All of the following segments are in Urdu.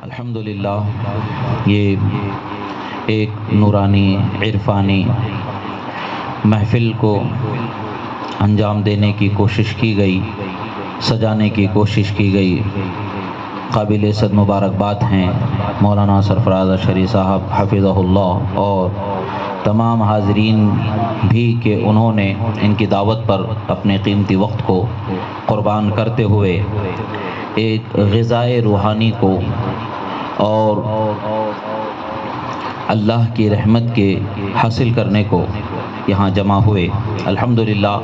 الحمدللہ یہ ایک نورانی عرفانی محفل کو انجام دینے کی کوشش کی گئی، سجانے کی کوشش کی گئی۔ قابل صد مبارکباد ہیں مولانا سرفراز اشعری صاحب حفظہ اللہ اور تمام حاضرین بھی کہ انہوں نے ان کی دعوت پر اپنے قیمتی وقت کو قربان کرتے ہوئے ایک غذائے روحانی کو اور اللہ کی رحمت کے حاصل کرنے کو یہاں جمع ہوئے۔ الحمدللہ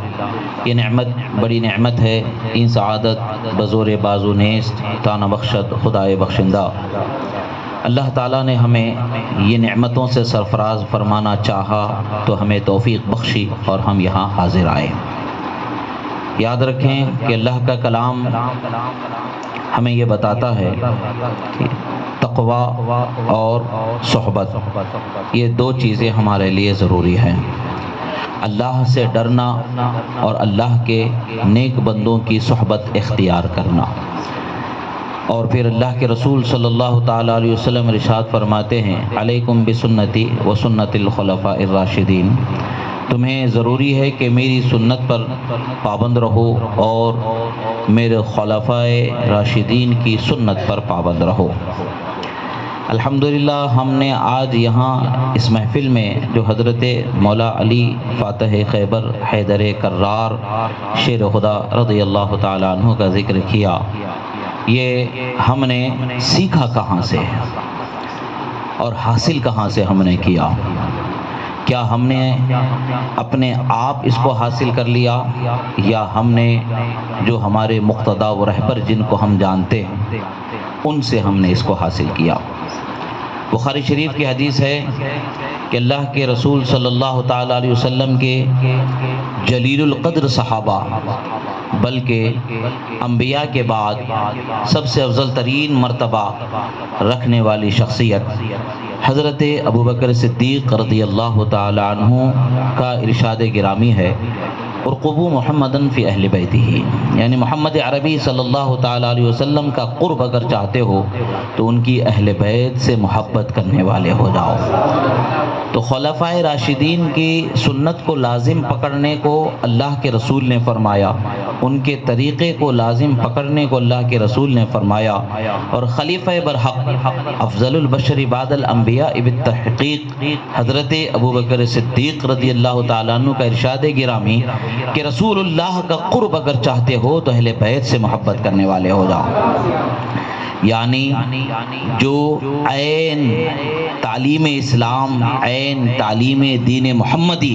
یہ نعمت بڑی نعمت ہے۔ این سعادت بزور بازو نیست تانہ بخشد خدائے بخشندہ۔ اللہ تعالیٰ نے ہمیں یہ نعمتوں سے سرفراز فرمانا چاہا تو ہمیں توفیق بخشی اور ہم یہاں حاضر آئے۔ یاد رکھیں کہ اللہ کا کلام ہمیں یہ بتاتا ہے کہ تقوی اور صحبت یہ دو چیزیں ہمارے لیے ضروری ہیں۔ اللہ سے ڈرنا اور اللہ کے نیک بندوں کی صحبت اختیار کرنا۔ اور پھر اللہ کے رسول صلی اللہ تعالیٰ علیہ وسلم ارشاد فرماتے ہیں علیکم بسنتی و سنت الخلفاء الراشدین، تمہیں ضروری ہے کہ میری سنت پر پابند رہو اور میرے خلفائے راشدین کی سنت پر پابند رہو۔ الحمدللہ ہم نے آج یہاں اس محفل میں جو حضرت مولا علی فاتح خیبر حیدر کرار شیر خدا رضی اللہ تعالیٰ عنہ کا ذکر کیا، یہ ہم نے سیکھا کہاں سے اور حاصل کہاں سے ہم نے کیا؟ کیا ہم نے اپنے آپ اس کو حاصل کر لیا یا ہم نے جو ہمارے مقتدا و رہبر جن کو ہم جانتے ہیں ان سے ہم نے اس کو حاصل کیا؟ بخاری شریف کی حدیث ہے کہ اللہ کے رسول صلی اللہ تعالیٰ علیہ وسلم کے جلیل القدر صحابہ بلکہ انبیاء کے بعد سب سے افضل ترین مرتبہ رکھنے والی شخصیت حضرت ابوبکر صدیق رضی اللہ تعالی عنہ کا ارشاد گرامی ہے، ارقبوا محمدًا فی اہل بیتہ، یعنی محمد عربی صلی اللہ تعالیٰ علیہ وسلم کا قرب اگر چاہتے ہو تو ان کی اہل بیت سے محبت کرنے والے ہو جاؤ۔ تو خلفائے راشدین کی سنت کو لازم پکڑنے کو اللہ کے رسول نے فرمایا، ان کے طریقے کو لازم پکڑنے کو اللہ کے رسول نے فرمایا، اور خلیفہ برحق افضل البشر بعد الانبیاء بالتحقیق حضرت ابوبکر صدیق رضی اللہ تعالیٰ عنہ کا ارشاد گرامی کہ رسول اللہ کا قرب اگر چاہتے ہو تو اہل بیت سے محبت کرنے والے ہو جاؤ۔ یعنی جو عین تعلیم اسلام، عین تعلیم دین محمدی،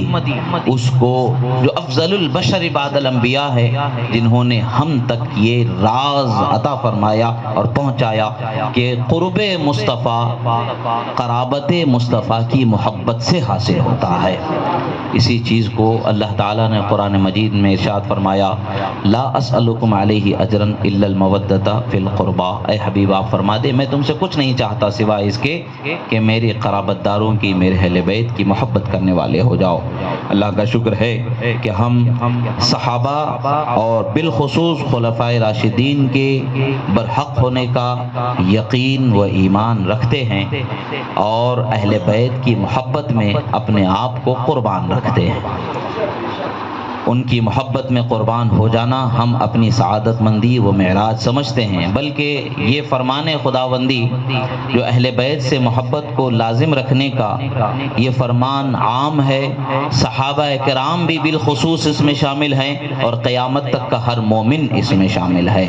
اس کو جو افضل البشر بعد الانبیاء ہے، جنہوں نے ہم تک یہ راز عطا فرمایا اور پہنچایا کہ قرب مصطفیٰ قرابت مصطفیٰ کی محبت سے حاصل ہوتا ہے۔ اسی چیز کو اللہ تعالیٰ نے قرآن مجید میں ارشاد فرمایا لا اسألکم علیہ اجرا الا المودۃ فی القربى، اے حبیب آپ فرما دے میں تم سے کچھ نہیں چاہتا سوائے اس کے کہ میری قرابت داروں کی، میرے اہل بیت کی محبت کرنے والے ہو جاؤ۔ اللہ کا شکر ہے کہ ہم صحابہ اور بالخصوص خلفائے راشدین کے برحق ہونے کا یقین و ایمان رکھتے ہیں اور اہل بیت کی محبت میں اپنے آپ کو قربان رکھتے ہیں۔ ان کی محبت میں قربان ہو جانا ہم اپنی سعادت مندی و معراج سمجھتے ہیں، بلکہ یہ فرمان خداوندی جو اہل بیت سے محبت کو لازم رکھنے کا یہ فرمان عام ہے، صحابہ کرام بھی بالخصوص اس میں شامل ہیں اور قیامت تک کا ہر مومن اس میں شامل ہے۔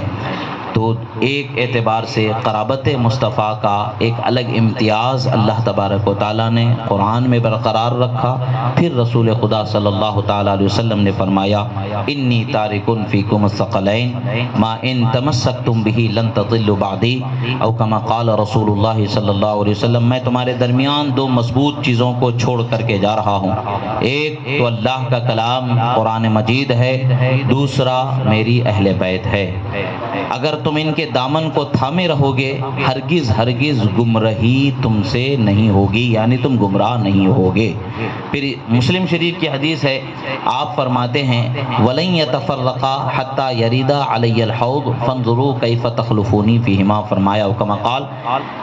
تو ایک اعتبار سے قرابت مصطفیٰ کا ایک الگ امتیاز اللہ تبارک و تعالیٰ نے قرآن میں برقرار رکھا۔ پھر رسول خدا صلی اللہ تعالیٰ علیہ وسلم نے فرمایا انی تارک فیکم الثقلین ما ان تمسکتم بہ لن تضلوا بعدی، او کما قال رسول اللہ صلی اللہ علیہ وسلم میں تمہارے درمیان دو مضبوط چیزوں کو چھوڑ کر کے جا رہا ہوں، ایک تو اللہ کا کلام قرآن مجید ہے، دوسرا میری اہل بیت ہے۔ اگر تم ان کے دامن کو تھامے رہو گے ہرگز ہرگز گمراہی تم سے نہیں ہوگی، یعنی تم گمراہ نہیں ہوگے۔ پھر مسلم شریف کی حدیث ہے، آپ فرماتے ہیں وَلَن يَتَفَرَّقَا حَتَّى يَرِدَا عَلَيَّ الْحَوْض فَانظُرُوا كَيْفَ تَخْلُفُونِي فِيهِمَا، فرمایا وَكَمَا قال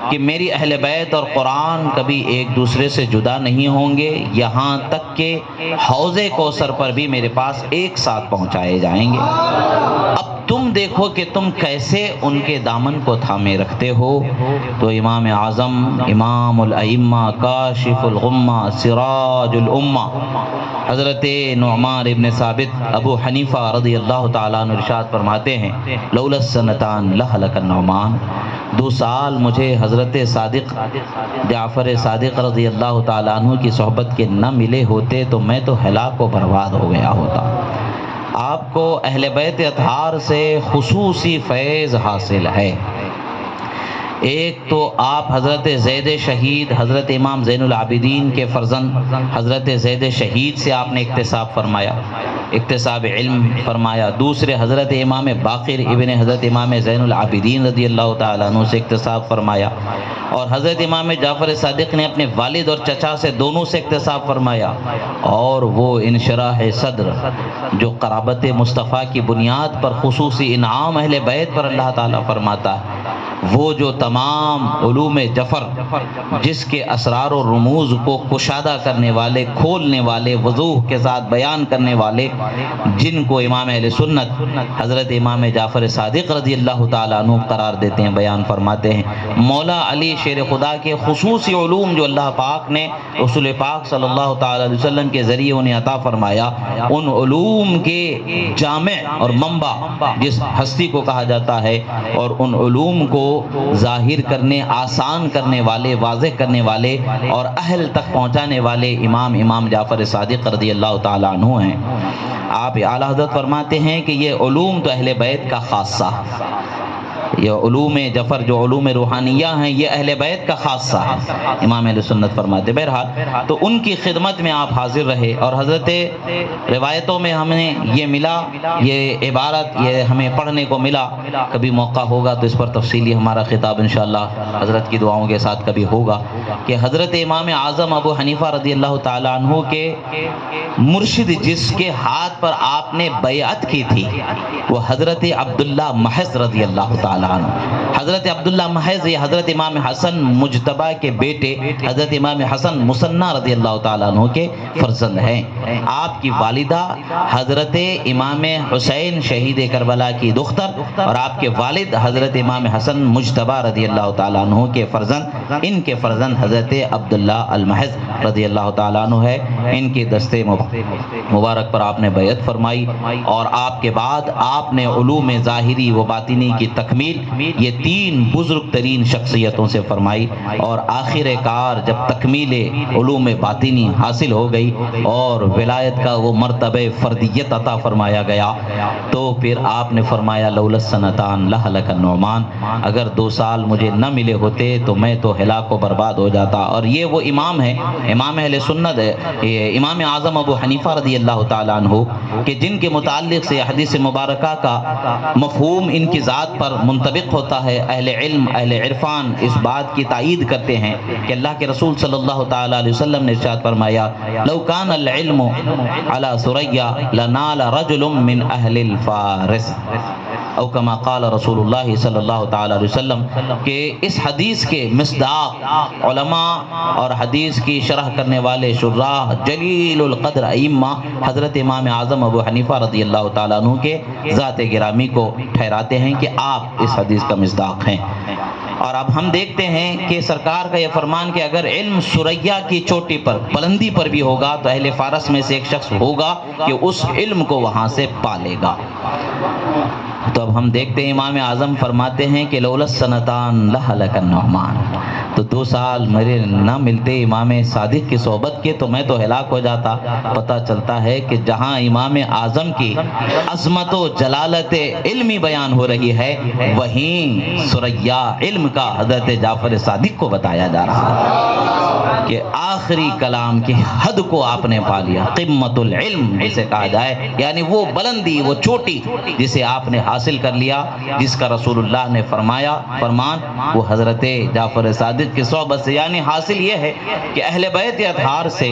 کہ میری اہل بیت اور قرآن کبھی ایک دوسرے سے جدا نہیں ہوں گے یہاں تک کہ حوض کوثر پر بھی میرے پاس ایک ساتھ پہنچائے جائیں گے۔ اب تم دیکھو کہ تم کیسے ان کے دامن کو تھامے رکھتے ہو۔ تو امام اعظم، امام الائمہ، کاشف الغمہ، سراج الامہ، حضرت نعمان ابن ثابت ابو حنیفہ رضی اللہ تعالیٰ عنہ ارشاد فرماتے ہیں لولا السنتان لہلک النعمان، 2 سال مجھے حضرت صادق جعفر صادق رضی اللہ تعالیٰ عنہ کی صحبت کے نہ ملے ہوتے تو میں تو ہلاک و برباد ہو گیا ہوتا۔ آپ کو اہل بیت اطہار سے خصوصی فیض حاصل ہے۔ ایک تو آپ حضرت زید شہید، حضرت امام زین العابدین کے فرزند حضرت زید شہید سے آپ نے اکتساب فرمایا، اکتساب علم فرمایا۔ دوسرے حضرت امام باقر ابن حضرت امام زین العابدین رضی اللہ تعالیٰ عنہ سے اکتساب فرمایا، اور حضرت امام جعفر صادق نے اپنے والد اور چچا سے دونوں سے اکتساب فرمایا۔ اور وہ انشراح صدر جو قرابت مصطفیٰ کی بنیاد پر خصوصی انعام اہل بیت پر اللہ تعالیٰ فرماتا ہے، وہ جو تمام علوم جفر جس کے اسرار و رموز کو کشادہ کرنے والے، کھولنے والے، وضوح کے ساتھ بیان کرنے والے، جن کو امام اہل سنت حضرت امام جعفر صادق رضی اللہ تعالیٰ عنہ قرار دیتے ہیں، بیان فرماتے ہیں، مولا علی شیر خدا کے خصوصی علوم جو اللہ پاک نے رسول پاک صلی اللہ تعالیٰ علیہ وسلم کے ذریعے انہیں عطا فرمایا، ان علوم کے جامع اور منبع جس ہستی کو کہا جاتا ہے، اور ان علوم کو ظاہر کرنے، آسان کرنے والے، واضح کرنے والے اور اہل تک پہنچانے والے امام جعفر صادق رضی اللہ تعالیٰ عنہ ہیں۔ آپ اعلیٰ حضرت فرماتے ہیں کہ یہ علوم تو اہل بیت کا خاصہ، یہ علوم جفر جو علوم روحانیہ ہیں یہ اہل بیت کا خاصہ ہے، امام اہل سنت فرماتے۔ بہرحال تو ان کی خدمت میں آپ حاضر رہے، اور حضرت روایتوں میں ہمیں یہ ملا، یہ عبارت یہ ہمیں پڑھنے کو ملا، کبھی موقع ہوگا تو اس پر تفصیلی ہمارا خطاب انشاءاللہ حضرت کی دعاؤں کے ساتھ کبھی ہوگا، کہ حضرت امام اعظم ابو حنیفہ رضی اللہ تعالیٰ عنہ کے مرشد جس کے ہاتھ پر آپ نے بیعت کی تھی وہ حضرت عبداللہ محض رضی اللہ تعالیٰ عنہ۔ حضرت عبداللہ محض یہ حضرت امام حسن مجتبی کے بیٹے حضرت امام حسن مصنع رضی اللہ تعالیٰ عنہ کے فرزند ہیں۔ آپ کی والدہ حضرت امام حسین شہید کربلا کی دختر، اور آپ کے والد حضرت امام حسن مجتبی رضی اللہ تعالیٰ عنہ کے فرزند، ان کے فرزند حضرت عبداللہ المحض رضی اللہ تعالیٰ عنہ ہے۔ ان کے دستے مبارک پر آپ نے بیعت فرمائی، اور آپ کے بعد آپ نے علوم ظاہری و باطنی کی تکمیل یہ 3 بزرگ ترین شخصیتوں سے فرمائی، اور آخر کار جب تکمیل علوم باطنی حاصل ہو گئی اور ولایت کا وہ مرتبہ فردیت عطا فرمایا گیا، تو پھر آپ نے فرمایا لولا السنتان لہلک النعمان، اگر 2 سال مجھے نہ ملے ہوتے تو میں تو ہلاک و برباد ہو جاتا۔ اور یہ وہ امام ہے، امام اہل سنت ہے، امام اعظم ابو حنیفہ رضی اللہ تعالیٰ عنہ، کہ جن کے متعلق سے حدیث مبارکہ کا مفہوم ان کی ذات پر منطبق ہوتا ہے۔ اہل علم، اہل عرفان اس بات کی تائید کرتے ہیں کہ اللہ کے رسول صلی اللہ تعالیٰ علیہ وسلم نے ارشاد فرمایا لو کان العلم علی ثریا لنال رجل من اہل الفارس، او کما قال رسول اللہ صلی اللہ تعالیٰ علیہ وسلم، کہ اس حدیث کے مصداق علماء اور حدیث کی شرح کرنے والے شراح جلیل القدر ائمہ حضرت امام اعظم ابو حنیفہ رضی اللہ تعالیٰ عنہ کے ذات گرامی کو ٹھہراتے ہیں کہ آپ اس حدیث کا مصداق ہیں۔ اور اب ہم دیکھتے ہیں کہ سرکار کا یہ فرمان کہ اگر علم ثریا کی چوٹی پر، بلندی پر بھی ہوگا تو اہل فارس میں سے ایک شخص ہوگا کہ اس علم کو وہاں سے پالے گا۔ تو اب ہم دیکھتے ہیں امام اعظم فرماتے ہیں کہ لولا السنتان لہلک النعمان، تو 2 سال میرے نہ ملتے امام صادق کی صحبت کے تو میں تو ہلاک ہو جاتا۔ پتہ چلتا ہے کہ جہاں امام اعظم کی عظمت و جلالت علمی بیان ہو رہی ہے، وہیں ثریا علم کا حضرت جعفر صادق کو بتایا جا رہا ہے کہ آخری کلام کی حد کو آپ نے پا لیا، قمت العلم جسے کہا جائے، یعنی وہ بلندی، وہ چوٹی جسے آپ نے حاصل کر لیا، جس کا رسول اللہ نے فرمان وہ حضرت جعفر صادق کی صحبت سے، یعنی حاصل یہ ہے کہ اہل بیت اطہار سے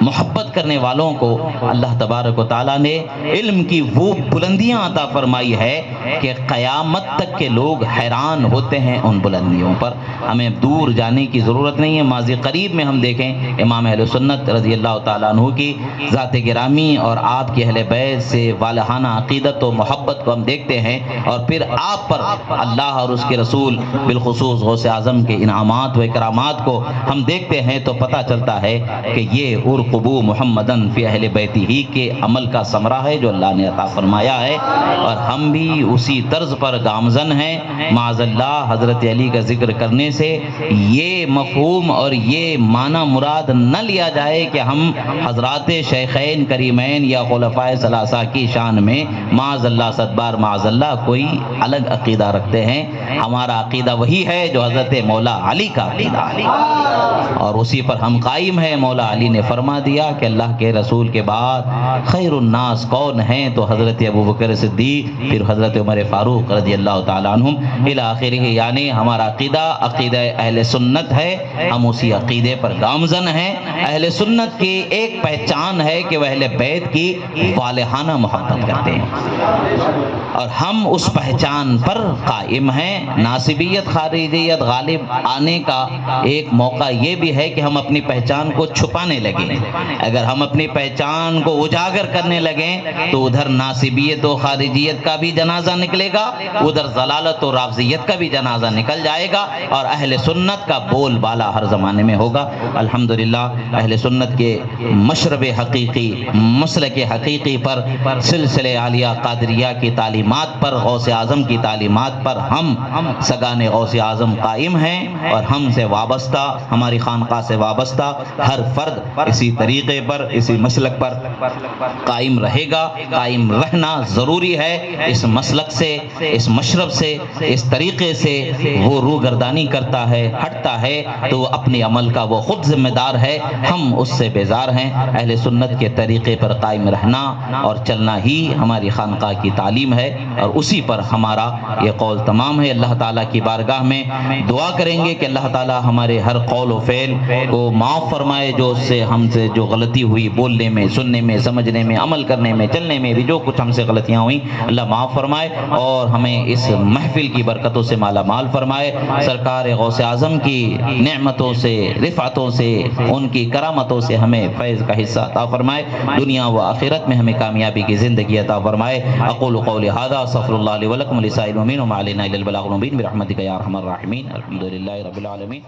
محبت کرنے والوں کو اللہ تبارک و تعالیٰ نے علم کی وہ بلندیاں عطا فرمائی ہے کہ قیامت تک کے لوگ حیران ہوتے ہیں ان بلندیوں پر۔ ہمیں دور جانے کی ضرورت نہیں ہے، ماضی قریب میں ہم دیکھیں امام اہل سنت رضی اللہ تعالیٰ عنہ کی ذات گرامی اور آپ کی اہل بیت سے والہانہ عقیدت و محبت کو ہم دیکھتے ہیں، اور پھر آپ پر اللہ اور اس کے رسول بالخصوص غوث اعظم کے انعامات و اکرامات کو ہم دیکھتے ہیں تو پتہ چلتا ہے کہ یہ ارقبوا محمدن فی اہل بیتہ ہی کے عمل کا ثمرہ ہے جو اللہ نے عطا فرمایا ہے، اور ہم بھی اسی طرز پر گامزن ہیں۔ معاذ اللہ حضرت علی کا ذکر کرنے سے یہ مفہوم اور یہ معنی مراد نہ لیا جائے کہ ہم حضرات شیخین کریمین یا خلفائے ثلاثہ کی شان میں معاذ اللہ صدبار معاذ اللہ کوئی الگ عقیدہ رکھتے ہیں۔ ہمارا عقیدہ وہی ہے جو حضرت مولا علی کا عقیدہ ہے، اور اسی پر ہم قائم ہیں۔ مولا علی نے فرما دیا کہ اللہ کے رسول کے بعد خیر الناس کون ہیں؟ تو حضرت ابوبکر صدیق، پھر حضرت عمر فاروق رضی اللہ تعالیٰ عنہم الی آخرہ، یعنی ہمارا عقیدہ اہل سنت ہے، ہم اسی عقیدے پر گامزن ہیں۔ اہل سنت کی ایک پہچان ہے کہ وہ اہل بیت کی والہانہ محبت کرتے ہیں، اور ہم اس پہچان پر قائم ہیں۔ ناصبیت خارجیت غالب آنے کا ایک موقع یہ بھی ہے کہ ہم اپنی پہچان کو چھپانے لگیں۔ اگر ہم اپنی پہچان کو اجاگر کرنے لگیں تو ادھر ناصبیت و خارجیت کا بھی جنازہ نکلے گا، ادھر ضلالت و رافضیت کا بھی جنازہ نکل جائے گا، اور اہل سنت کا بول بالا ہر زمانے میں ہوگا۔ الحمدللہ اہل سنت کے مشرب حقیقی، مسلک حقیقی پر، سلسلہ عالیہ قادریہ کی تعلیمات پر، غوث اعظم کی تعلیمات پر ہم سگان غوث اعظم قائم ہیں، اور ہم سے وابستہ، ہماری خانقاہ سے وابستہ ہر فرد اسی طریقے پر، اسی مسلک پر قائم رہے گا۔ قائم رہنا ضروری ہے۔ اس مسلک سے، اس مشرب سے، اس طریقے سے وہ روگردانی کرتا ہے، ہٹتا ہے تو اپنے عمل کا وہ خود ذمہ دار ہے، ہم اس سے بیزار ہیں۔ اہل سنت کے طریقے پر قائم رہنا اور چلنا ہی ہماری خانقاہ کی تعلیم ہے، اور اسی پر ہمارا یہ قول تمام ہے۔ اللہ تعالیٰ کی بارگاہ میں دعا کریں گے کہ اللہ تعالیٰ ہمارے ہر قول و فعل کو معاف فرمائے، جو اس سے ہم سے جو غلطی ہوئی بولنے میں، سننے میں، سمجھنے میں، عمل کرنے میں، چلنے میں بھی جو کچھ ہم سے غلطیاں ہوئیں اللہ معاف فرمائے، اور ہمیں اس محفل کی برکتوں سے مالا مال فرمائے۔ سرکار غوث اعظم کی نعمتوں سے، رفعتوں سے، ان کی کرامتوں سے ہمیں فیض کا حصہ عطا فرمائے، دنیا و آخرت میں ہمیں کامیابی کی زندگی عطا فرمائے۔ اقول قولی ھذا استغفر اللہ لی ولکم ولسائر المؤمنین وما علینا الا البلاغ المبین برحمتک یا ارحم الراحمین۔ الحمدللہ رب العالمین۔